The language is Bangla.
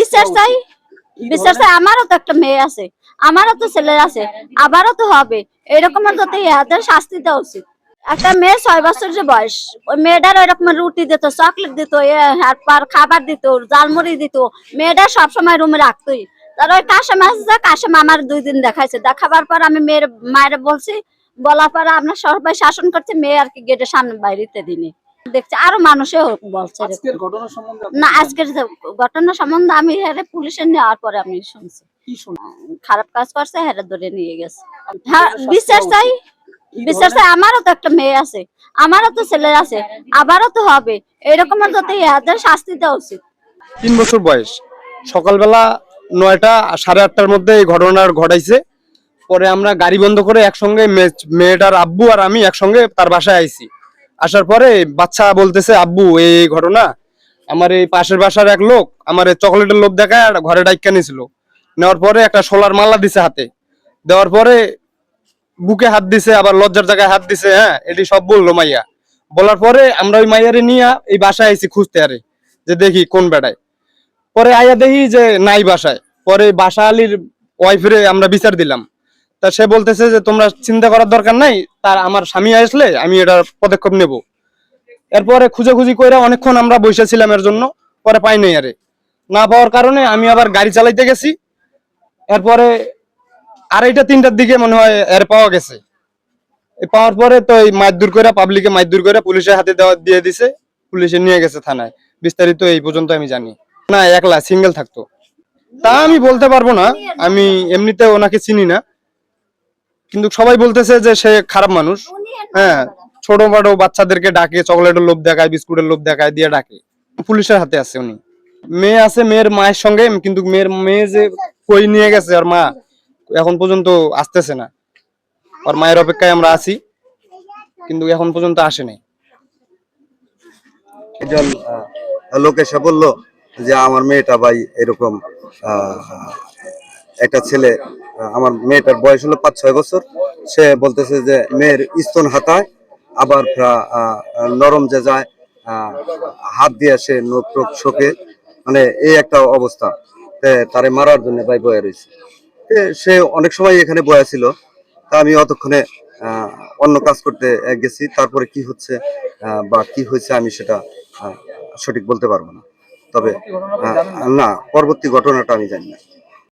বিচার চাই, বিচার চাই। আমারও তো একটা মেয়ে আছে, আমারও তো ছেলে আছে, আবারও তো হবে। এরকমের যাতে এদের শাস্তি দেওয়া উচিত। একটা মেয়ে 6 বছর যে বয়স, ওই মেয়েটার ওইরকম রুটি দিত, চকলেট দিত, খাবার দিত, জালমুড়ি দিত। মেয়েটা সবসময় রুমে রাখতোই। তার ওই কাশেম আসছে, কাশেম আমার 2 দিন দেখাইছে। দেখাবার পর আমি মেয়ের মায়ের বলছি, বলার পর আপনার সবাই শাসন করছে, মেয়ে আর কি গেটের সামনে বাইরেতে দিনে দেখছে। আরো মানুষও বলছে না, আজকের ঘটনা সম্বন্ধে আমি পুলিশে নেওয়ার পরে আমি শুনছি খারাপ কাজ করছে, হেরে ধরে নিয়ে গেছে। হ্যাঁ, বিচার চাই, বিচার চাই। আমারও তো একটা মেয়ে আছে, আমারও তো ছেলে আছে, আবারও তো হবে। এরকমের যাতে এদের শাস্তি দেওয়া উচিত। 3 বছর বয়স, সকালবেলা 9টা 8:30টার মধ্যে এই ঘটনা ঘটাইছে। পরে আমরা গাড়ি বন্ধ করে একসঙ্গে মেয়েটার আব্বু আর আমি একসঙ্গে তার বাসায় আইছি। আসার পরে বাচ্চা বলতেছে, আব্বু এই ঘটনা, আমার এই পাশের বাসার এক লোক আমার চকলেটের লোভ দেখায় আর ঘরে ডাইকা নিয়েছিল। নেওয়ার পরে একটা সোলার মালা দিছে হাতে, দেওয়ার পরে বুকে হাত দিছে, আবার লজ্জার জায়গায় হাত দিছে। হ্যাঁ, এটি সব বললো মাইয়া। বলার পরে আমরা ওই মাইয়ারে নিয়ে এই বাসায় আইছি খুঁজতে, আরে যে দেখি কোন বেড়ায়। পরে আইয়া দেখি যে নাই বাসায়। পরে বাসা আলীর ওয়াইফরে আমরা বিচার দিলাম। তা সে বলতেছে যে তোমরা চিন্তা করার দরকার নাই, তার আমার স্বামী আসলে আমি এটার পদক্ষেপ নেব। এরপরে খুঁজে কইরা অনেকক্ষণ আমরা বসেছিলাম এর জন্য, পরে পাই নাই। আরে না পাওয়ার কারণে আমি আবার গাড়ি চালাইতে গেছি। এরপরে 2:30-3টার দিকে মনে হয় এর পাওয়া গেছে। পাওয়ার পরে তো এই মারধর করে, পাবলিকে মারধর করে পুলিশের হাতে দিয়ে দিছে, পুলিশে নিয়ে গেছে থানায়। বিস্তারিত এই পর্যন্ত আমি জানি। না, একলা সিঙ্গেল থাকতো। তা আমি বলতে পারবো না, আমি এমনিতে ওনাকে চিনি না, কিন্তু সবাই বলতেছে যে সে খারাপ মানুষ। হ্যাঁ, ছোট বড় বাচ্চাদেরকে ডাকে, চকলেটের লোভ দেখায়, বিস্কুটের লোভ দেখায়, দিয়ে ডাকে। পুলিশের হাতে আছে উনি। মেয়ে আছে, মেয়ের মায়ের সঙ্গে, কিন্তু মেয়ে যে কই নিয়ে গেছে আর মা এখন পর্যন্ত আসতেছে না। আর মায়ের অপেক্ষায় আমরা আছি, কিন্তু এখন পর্যন্ত আসে নাই। একজন লোক এসে বললো যে আমার মেয়েটা ভাই এরকম একটা ছেলে, আমার মেয়েটার বয়স হলো 5-6 বছর। সে বলতেছে যে মেয়ের স্তন হাতায়, আবার নরম যে যায়, হাত দিয়ে সে নখ শোকে, মানে এই একটা অবস্থা। তারে মারার জন্য ভাই বয়ে রয়েছে। সে অনেক সময় এখানে বয়া ছিল। তা আমি অতক্ষণে অন্য কাজ করতে গেছি। তারপরে কি হচ্ছে বা কি হয়েছে আমি সেটা সঠিক বলতে পারবো না। তবে না, পরবর্তী ঘটনাটা আমি জানি না।